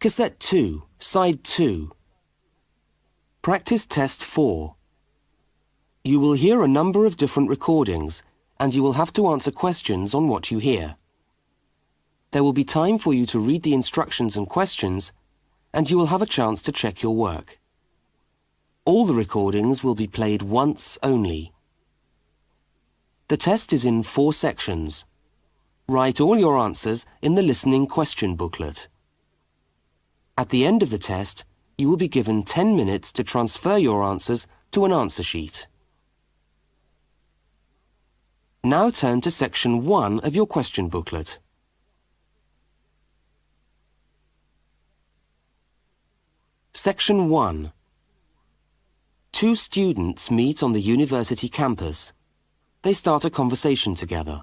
Cassette 2, Side 2. Practice Test 4. You will hear a number of different recordings, and you will have to answer questions on what you hear. There will be time for you to read the instructions and questions, and you will have a chance to check your work. All the recordings will be played once only. The test is in 4 sections. Write all your answers in the listening question booklet. At the end of the test, you will be given 10 minutes to transfer your answers to an answer sheet. Now turn to section 1 of your question booklet. Section 1. 2 students meet on the university campus. They start a conversation together.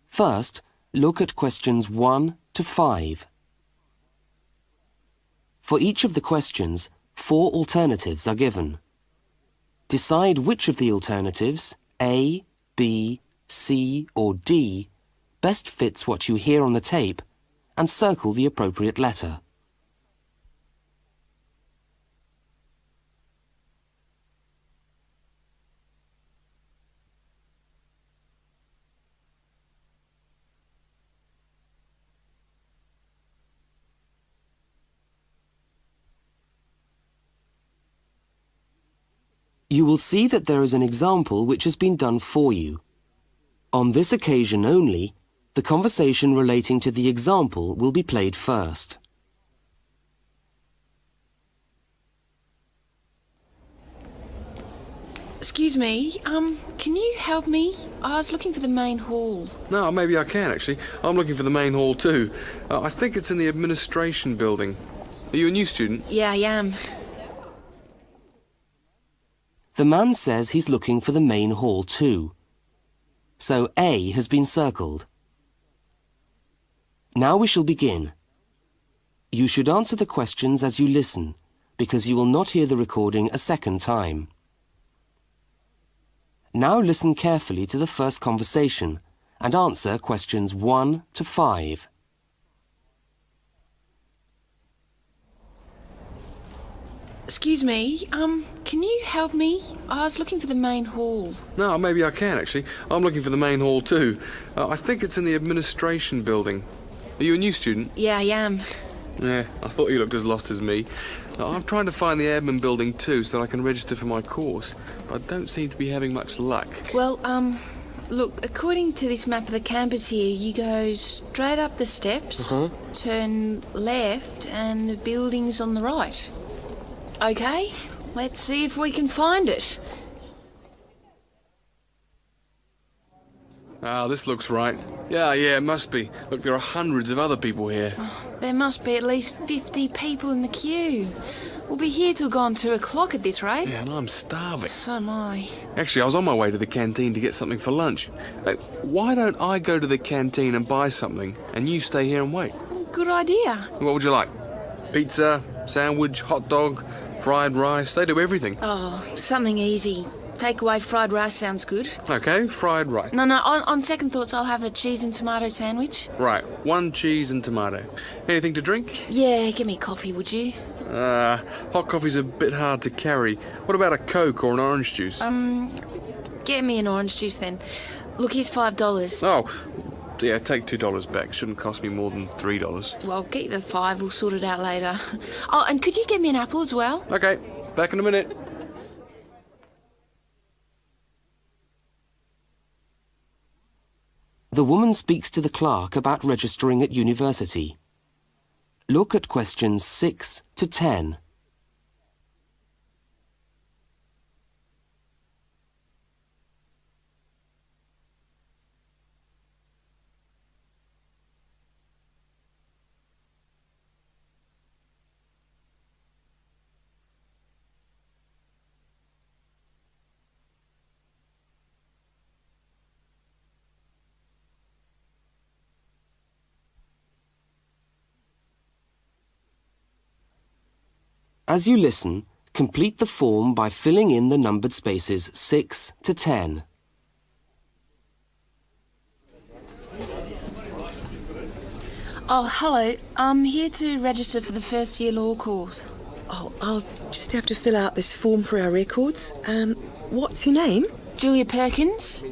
First, look at questions 1 to 5. For each of the questions, 4 alternatives are given. Decide which of the alternatives, A, B, C or D, best fits what you hear on the tape, and circle the appropriate letter. You will see that there is an example which has been done for you. On this occasion only, the conversation relating to the example will be played first. Excuse me, can you help me? I was looking for the main hall. No, maybe I can actually. I'm looking for the main hall too. I think it's in the administration building. Are you a new student? Yeah, I am. The man says he's looking for the main hall too. So A has been circled. Now we shall begin. You should answer the questions as you listen, because you will not hear the recording a second time. Now listen carefully to the first conversation and answer questions 1 to 5. Excuse me, can you help me? I was looking for the main hall. No, maybe I can actually. I'm looking for the main hall too. I think it's in the administration building. Are you a new student? Yeah, I am. Yeah, I thought you looked as lost as me. I'm trying to find the admin building too so that I can register for my course, but I don't seem to be having much luck. Well, look, according to this map of the campus here, you go straight up the steps, turn left, and the building's on the right. Okay, let's see if we can find it. Ah, this looks right. Yeah, it must be. Look, there are hundreds of other people here. There must be at least 50 people in the queue. We'll be here till gone 2 o'clock at this rate. Yeah, and I'm starving. So am I. Actually, I was on my way to the canteen to get something for lunch. Hey, why don't I go to the canteen and buy something, and you stay here and wait? Good idea. What would you like? Pizza, sandwich, hot dog, fried rice? They do everything. Oh, something easy. Takeaway fried rice sounds good. Okay, fried rice. No, on second thoughts, I'll have a cheese and tomato sandwich. Right, 1 cheese and tomato. Anything to drink? Yeah, give me coffee, would you? Hot coffee's a bit hard to carry. What about a Coke or an orange juice? Get me an orange juice then. Look, here's $5. Oh, yeah, take $2 back. Shouldn't cost me more than $3. Well, get the 5, we'll sort it out later. Oh, and could you get me an apple as well? Okay, back in a minute. The woman speaks to the clerk about registering at university. Look at questions 6 to 10. As you listen, complete the form by filling in the numbered spaces 6 to 10. Oh, hello. I'm here to register for the first year law course. Oh, I'll just have to fill out this form for our records. What's your name? Julia Perkins?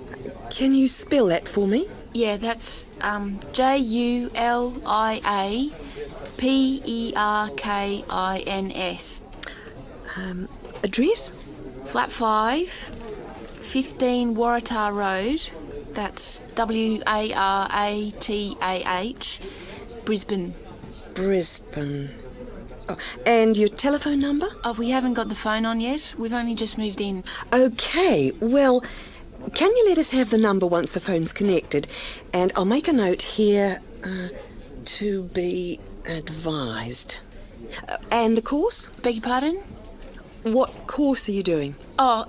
Can you spell that for me? Yeah, that's Juliaperkins. Address? Flat 5, 15 Waratah Road. That's Waratah, Brisbane. Brisbane. Oh, and your telephone number? Oh, we haven't got the phone on yet. We've only just moved in. OK, well, can you let us have the number once the phone's connected? And I'll make a note here, to be advised. And the course? Beg your pardon? What course are you doing? Oh,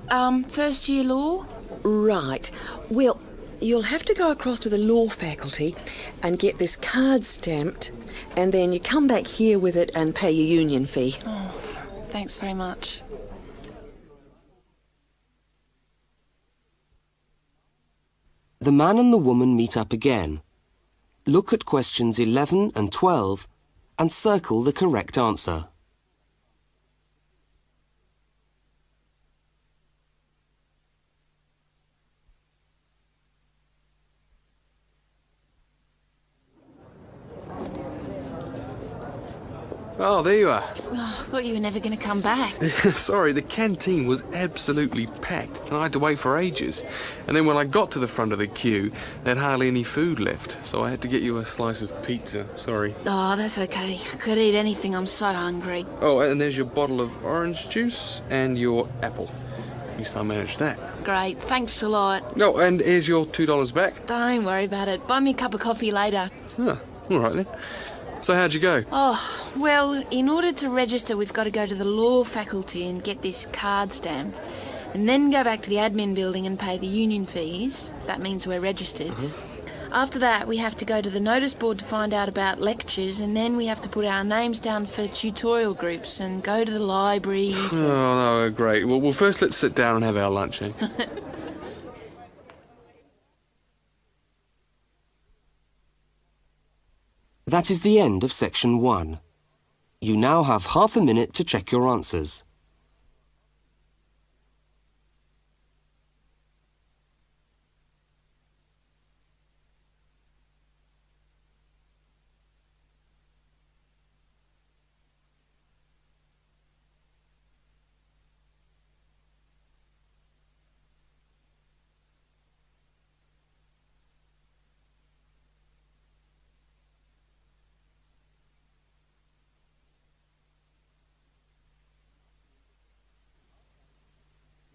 first year law? Right. Well, you'll have to go across to the law faculty and get this card stamped, and then you come back here with it and pay your union fee. Oh, thanks very much. The man and the woman meet up again. Look at questions 11 and 12 and circle the correct answer. Oh, there you are. Oh, I thought you were never going to come back. Sorry, the canteen was absolutely packed and I had to wait for ages. And then when I got to the front of the queue, they had hardly any food left, so I had to get you a slice of pizza. Sorry. Oh, that's okay. I could eat anything. I'm so hungry. Oh, and there's your bottle of orange juice and your apple. At least I managed that. Great. Thanks a lot. Oh, and here's your $2 back. Don't worry about it. Buy me a cup of coffee later. Oh, all right then. So how'd you go? Oh, well, in order to register, we've got to go to the law faculty and get this card stamped, and then go back to the admin building and pay the union fees. That means we're registered. After that, we have to go to the notice board to find out about lectures, and then we have to put our names down for tutorial groups and go to the library. Oh, no, great. Well, first let's sit down and have our lunch, eh? That is the end of section 1. You now have half a minute to check your answers.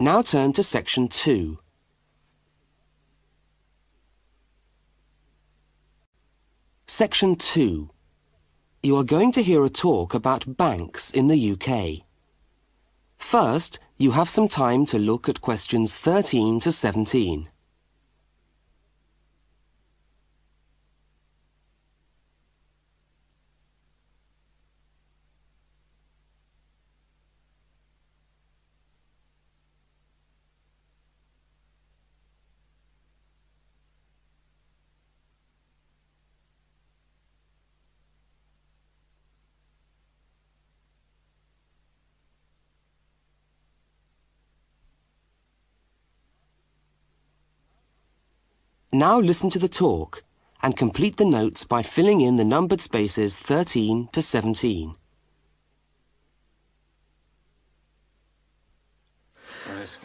Now turn to section 2. Section 2. You are going to hear a talk about banks in the UK. First, you have some time to look at questions 13 to 17. Now listen to the talk and complete the notes by filling in the numbered spaces 13 to 17. Thanks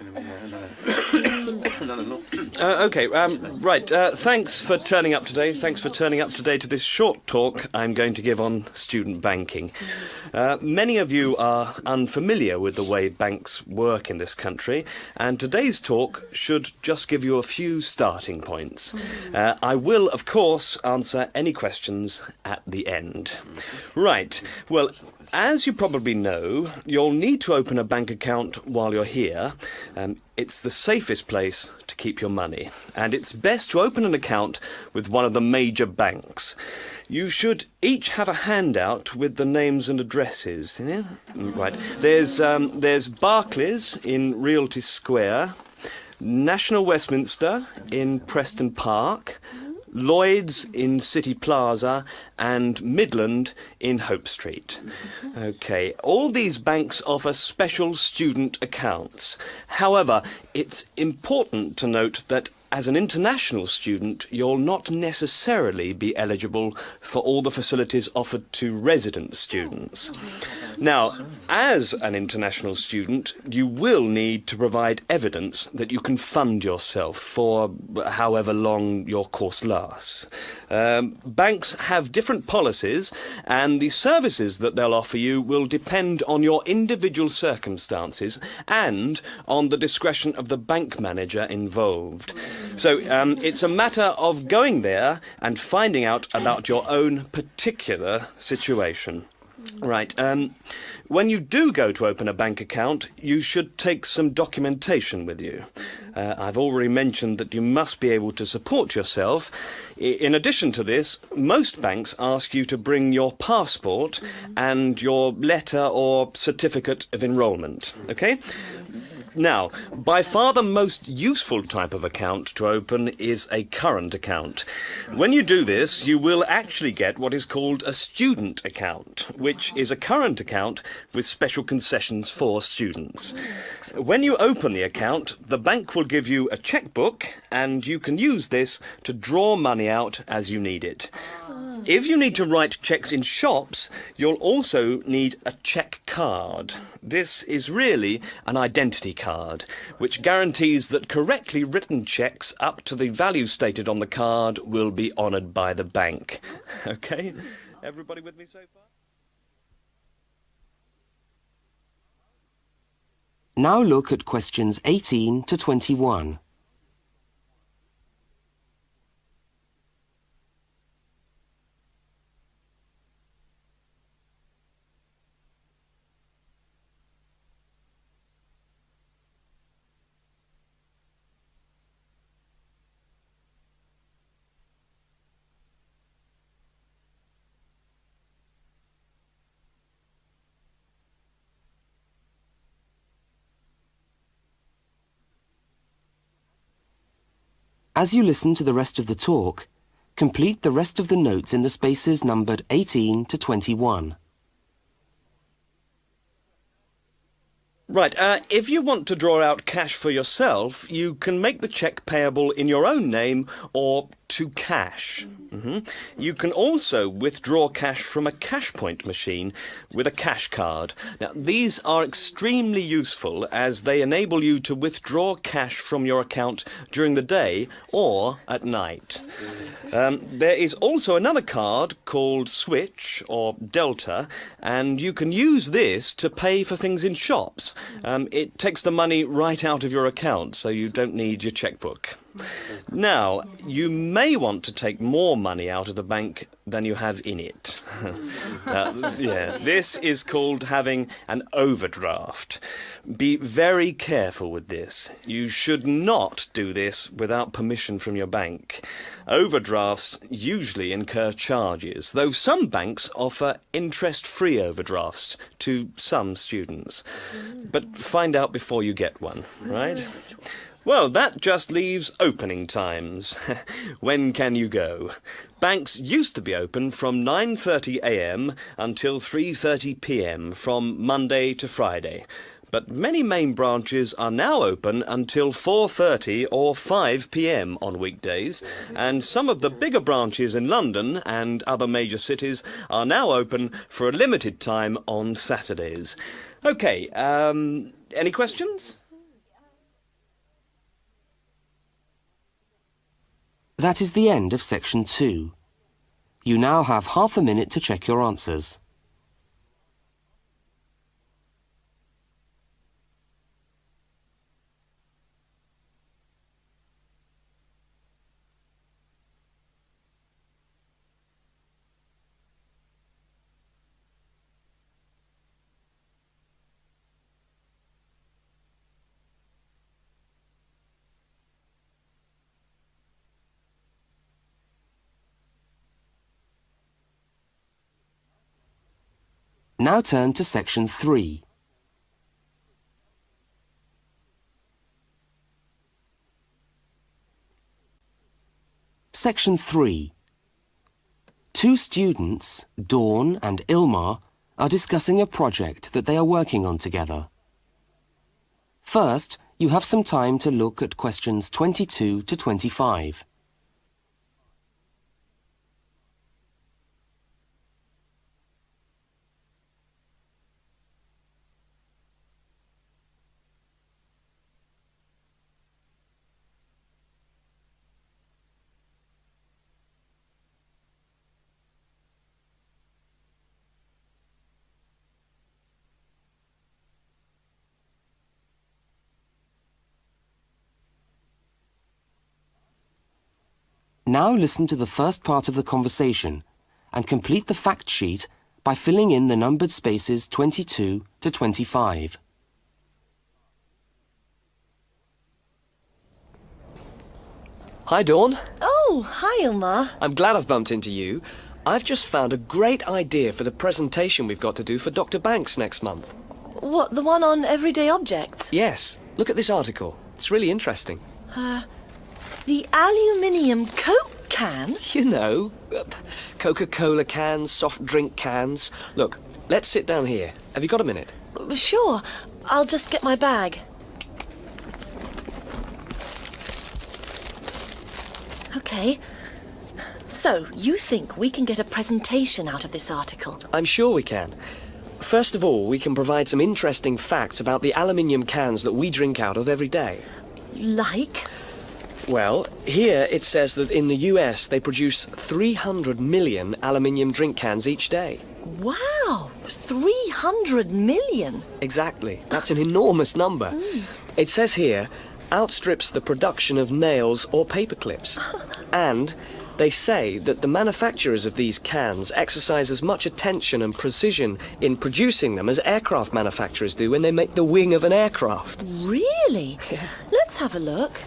for turning up today. Thanks for turning up today to this short talk I'm going to give on student banking. Many of you are unfamiliar with the way banks work in this country, and today's talk should just give you a few starting points. I will, of course, answer any questions at the end. Right, well, as you probably know, you'll need to open a bank account while you're here. It's the safest place to keep your money, and it's best to open an account with one of the major banks. You should each have a handout with the names and addresses. Yeah? Right. There's Barclays in Realty Square, National Westminster in Preston Park, Lloyd's in City Plaza, and Midland in Hope Street. Okay, all these banks offer special student accounts. However, it's important to note that as an international student, you'll not necessarily be eligible for all the facilities offered to resident students. Now, as an international student, you will need to provide evidence that you can fund yourself for however long your course lasts. Banks have different policies, and the services that they'll offer you will depend on your individual circumstances and on the discretion of the bank manager involved. So it's a matter of going there and finding out about your own particular situation. Right. When you do go to open a bank account, you should take some documentation with you. I've already mentioned that you must be able to support yourself. In addition to this, most banks ask you to bring your passport and your letter or certificate of enrolment. Okay? Now, by far the most useful type of account to open is a current account. When you do this, you will actually get what is called a student account, which is a current account with special concessions for students. When you open the account, the bank will give you a checkbook, and you can use this to draw money out as you need it. If you need to write cheques in shops, you'll also need a cheque card. This is really an identity card, which guarantees that correctly written cheques up to the value stated on the card will be honoured by the bank. Okay? Everybody with me so far? Now look at questions 18 to 21. As you listen to the rest of the talk, complete the rest of the notes in the spaces numbered 18 to 21. Right, if you want to draw out cash for yourself, you can make the cheque payable in your own name or to cash. You can also withdraw cash from a cash point machine with a cash card. Now, these are extremely useful as they enable you to withdraw cash from your account during the day or at night. There is also another card called Switch or Delta, and you can use this to pay for things in shops. It takes the money right out of your account, so you don't need your chequebook. Now, you may want to take more money out of the bank than you have in it. This is called having an overdraft. Be very careful with this. You should not do this without permission from your bank. Overdrafts usually incur charges, though some banks offer interest-free overdrafts to some students. But find out before you get one, right? Well, that just leaves opening times. When can you go? Banks used to be open from 9:30 a.m. until 3:30 p.m. from Monday to Friday. But many main branches are now open until 4:30 or 5 p.m. on weekdays, and some of the bigger branches in London and other major cities are now open for a limited time on Saturdays. Okay, any questions? That is the end of section 2. You now have half a minute to check your answers. Now turn to section 3. Section 3. Two students, Dawn and Ilmar, are discussing a project that they are working on together. First, you have some time to look at questions 22 to 25. Now listen to the first part of the conversation and complete the fact sheet by filling in the numbered spaces 22 to 25. Hi, Dawn. Oh, hi, Ilmar. I'm glad I've bumped into you. I've just found a great idea for the presentation we've got to do for Dr. Banks next month. What, the one on everyday objects? Yes, look at this article. It's really interesting. The aluminium Coke can? You know, Coca-Cola cans, soft drink cans. Look, let's sit down here. Have you got a minute? Sure. I'll just get my bag. Okay. So, you think we can get a presentation out of this article? I'm sure we can. First of all, we can provide some interesting facts about the aluminium cans that we drink out of every day. Like? Well, here it says that in the US they produce 300 million aluminium drink cans each day. Wow! 300 million? Exactly. That's an enormous number. It says here, outstrips the production of nails or paper clips. And they say that the manufacturers of these cans exercise as much attention and precision in producing them as aircraft manufacturers do when they make the wing of an aircraft. Really? Let's have a look.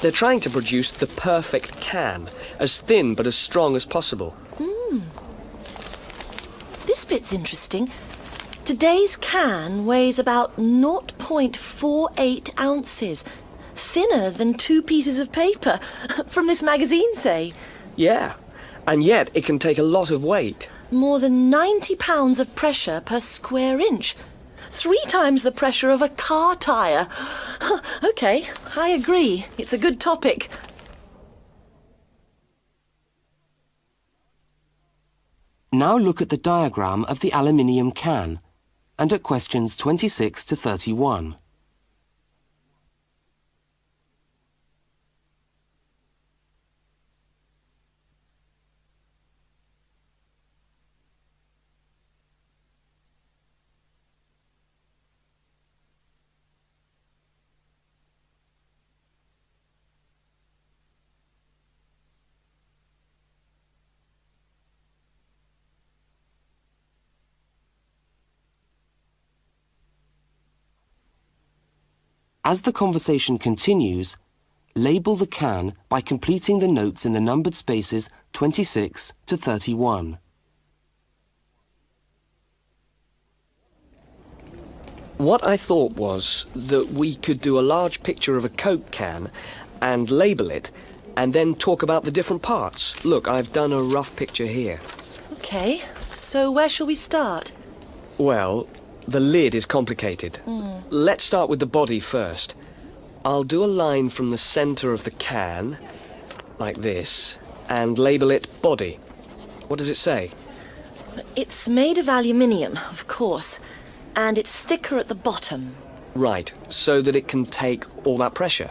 They're trying to produce the perfect can, as thin but as strong as possible. This bit's interesting. Today's can weighs about 0.48 ounces. Thinner than 2 pieces of paper. From this magazine, say. Yeah, and yet it can take a lot of weight. More than 90 pounds of pressure per square inch. 3 times the pressure of a car tyre. Okay, I agree. It's a good topic. Now look at the diagram of the aluminium can and at questions 26 to 31. As the conversation continues, label the can by completing the notes in the numbered spaces 26 to 31. What I thought was that we could do a large picture of a Coke can and label it, and then talk about the different parts. Look, I've done a rough picture here. Okay, so where shall we start? Well, the lid is complicated. Let's start with the body first. I'll do a line from the centre of the can, like this, and label it body. What does it say? It's made of aluminium, of course, and it's thicker at the bottom. Right, so that it can take all that pressure.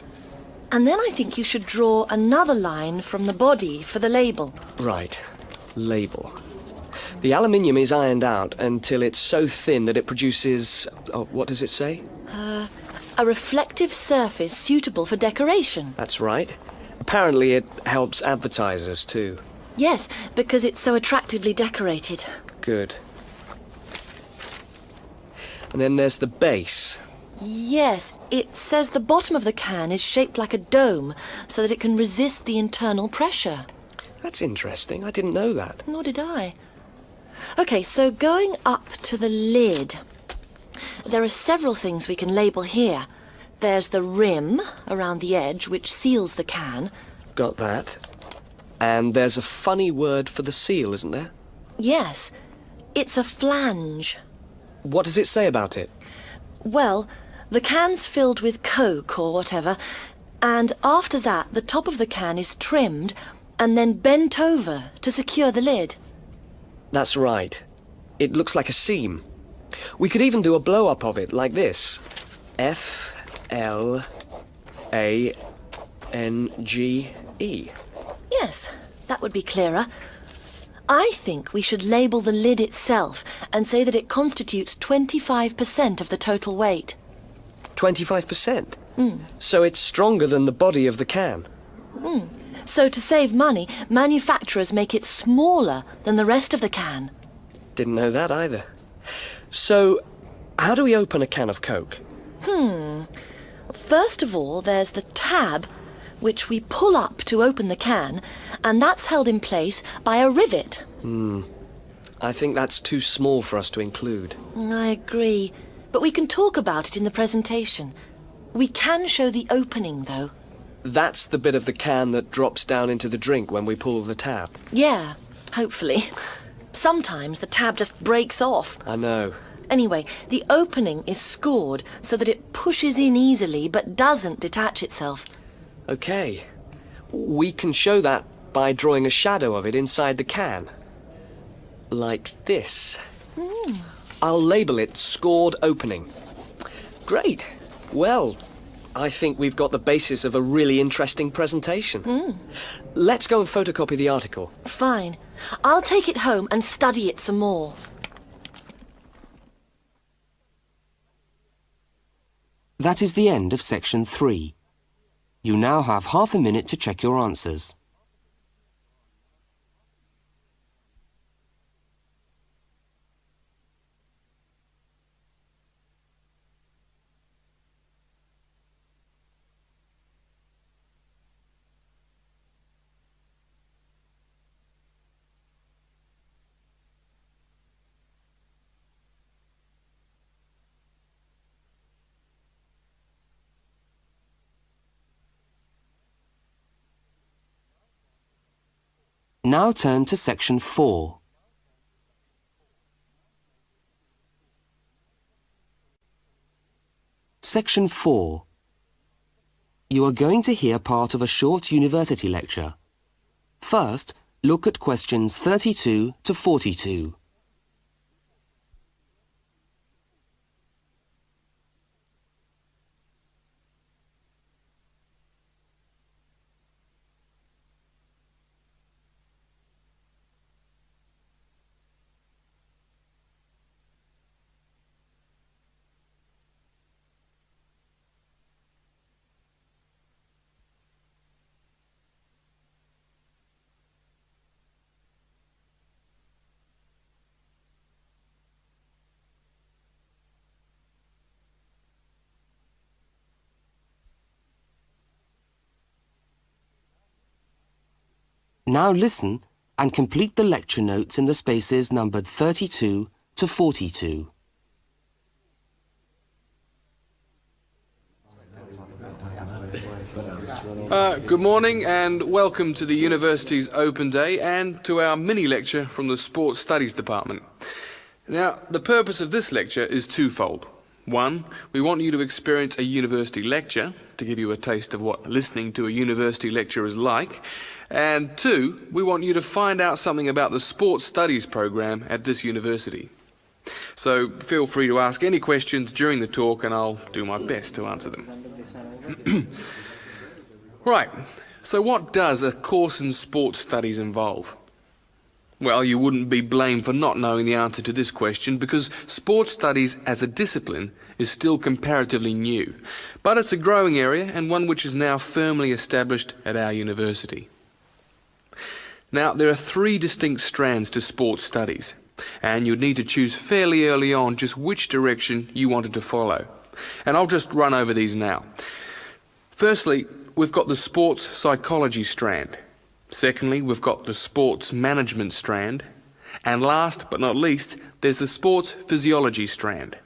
And then I think you should draw another line from the body for the label. Right, label. The aluminium is ironed out until it's so thin that it produces... Oh, what does it say? A reflective surface suitable for decoration. That's right. Apparently it helps advertisers too. Yes, because it's so attractively decorated. Good. And then there's the base. Yes, it says the bottom of the can is shaped like a dome so that it can resist the internal pressure. That's interesting. I didn't know that. Nor did I. Okay, so going up to the lid, there are several things we can label here. There's the rim around the edge, which seals the can. Got that. And there's a funny word for the seal, isn't there? Yes, it's a flange. What does it say about it? Well, the can's filled with Coke or whatever, and after that the top of the can is trimmed and then bent over to secure the lid. That's right. It looks like a seam. We could even do a blow-up of it, like this. F-L-A-N-G-E. Yes, that would be clearer. I think we should label the lid itself and say that it constitutes 25% of the total weight. 25%? So it's stronger than the body of the can. So to save money, manufacturers make it smaller than the rest of the can. Didn't know that either. So, how do we open a can of Coke? First of all, there's the tab, which we pull up to open the can, and that's held in place by a rivet. I think that's too small for us to include. I agree, but we can talk about it in the presentation. We can show the opening, though. That's the bit of the can that drops down into the drink when we pull the tab. Yeah, hopefully. Sometimes the tab just breaks off. I know. Anyway, the opening is scored so that it pushes in easily but doesn't detach itself. Okay. We can show that by drawing a shadow of it inside the can. Like this. I'll label it Scored Opening. Great. Well, I think we've got the basis of a really interesting presentation. Let's go and photocopy the article. Fine. I'll take it home and study it some more. That is the end of section 3. You now have half a minute to check your answers. Now turn to section 4. Section 4. You are going to hear part of a short university lecture. First, look at questions 32 to 42. Now listen and complete the lecture notes in the spaces numbered 32 to 42. Good morning and welcome to the university's open day and to our mini lecture from the Sports Studies Department. Now, the purpose of this lecture is twofold. One, we want you to experience a university lecture to give you a taste of what listening to a university lecture is like. And two, we want you to find out something about the Sports Studies program at this university. So feel free to ask any questions during the talk and I'll do my best to answer them. Right, so what does a course in sports studies involve? Well, you wouldn't be blamed for not knowing the answer to this question because sports studies as a discipline is still comparatively new. But it's a growing area and one which is now firmly established at our university. Now, there are 3 distinct strands to sports studies, and you'd need to choose fairly early on just which direction you wanted to follow. And I'll just run over these now. Firstly, we've got the sports psychology strand. Secondly, we've got the sports management strand. And last but not least, there's the sports physiology strand.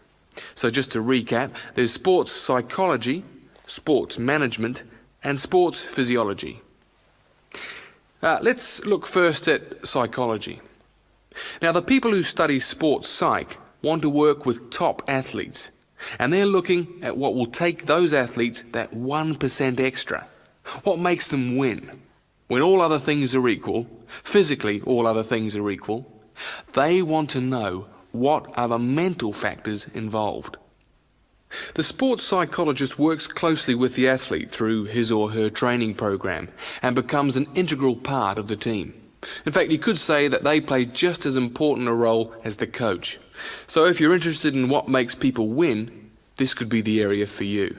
So just to recap, there's sports psychology, sports management, and sports physiology. Let's look first at psychology. Now, the people who study sports psych want to work with top athletes, and they're looking at what will take those athletes that 1% extra. What makes them win? When all other things are equal, physically all other things are equal, they want to know what are the mental factors involved. The sports psychologist works closely with the athlete through his or her training program and becomes an integral part of the team. In fact, you could say that they play just as important a role as the coach. So if you're interested in what makes people win, this could be the area for you.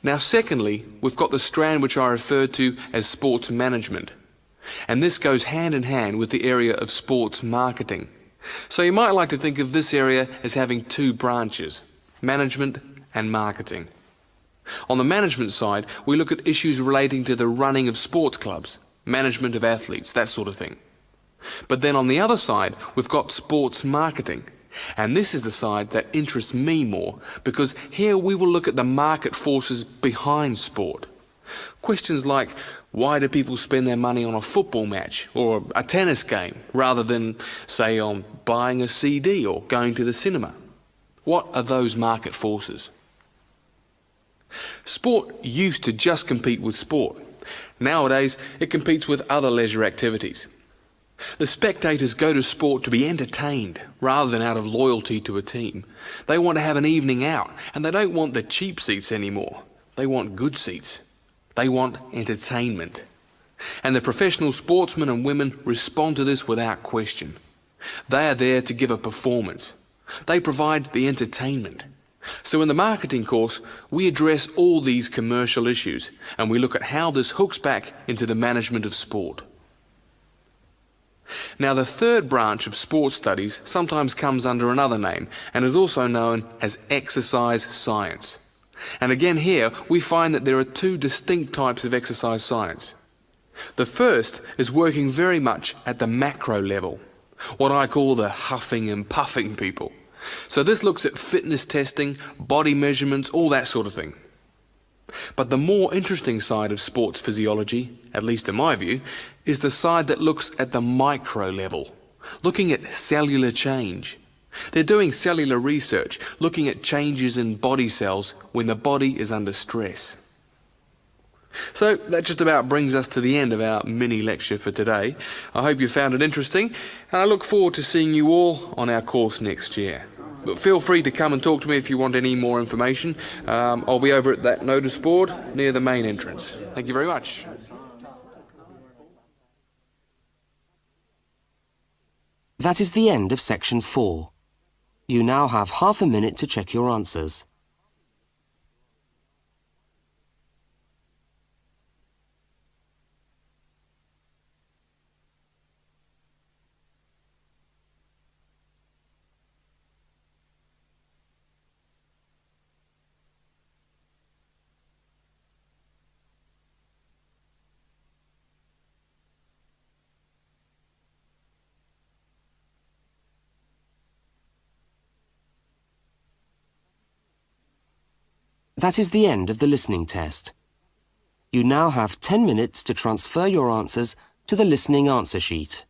Now, secondly, we've got the strand which I referred to as sports management. And this goes hand in hand with the area of sports marketing. So you might like to think of this area as having two branches: management and marketing. On the management side, we look at issues relating to the running of sports clubs, management of athletes, that sort of thing. But then on the other side, we've got sports marketing. And this is the side that interests me more, because here we will look at the market forces behind sport. Questions like, why do people spend their money on a football match or a tennis game rather than, say, on buying a CD or going to the cinema? What are those market forces? Sport used to just compete with sport. Nowadays, it competes with other leisure activities. The spectators go to sport to be entertained rather than out of loyalty to a team. They want to have an evening out, and they don't want the cheap seats anymore. They want good seats. They want entertainment. And the professional sportsmen and women respond to this without question. They are there to give a performance. They provide the entertainment. So in the marketing course, we address all these commercial issues, and we look at how this hooks back into the management of sport. Now, the third branch of sports studies sometimes comes under another name and is also known as exercise science. And again here, we find that there are two distinct types of exercise science. The first is working very much at the macro level, what I call the huffing and puffing people. So this looks at fitness testing, body measurements, all that sort of thing. But the more interesting side of sports physiology, at least in my view, is the side that looks at the micro level, looking at cellular change. They're doing cellular research, looking at changes in body cells when the body is under stress. So that just about brings us to the end of our mini lecture for today. I hope you found it interesting, and I look forward to seeing you all on our course next year. But feel free to come and talk to me if you want any more information. I'll be over at that notice board near the main entrance. Thank you very much. That is the end of section 4. You now have half a minute to check your answers. That is the end of the listening test. You now have 10 minutes to transfer your answers to the listening answer sheet.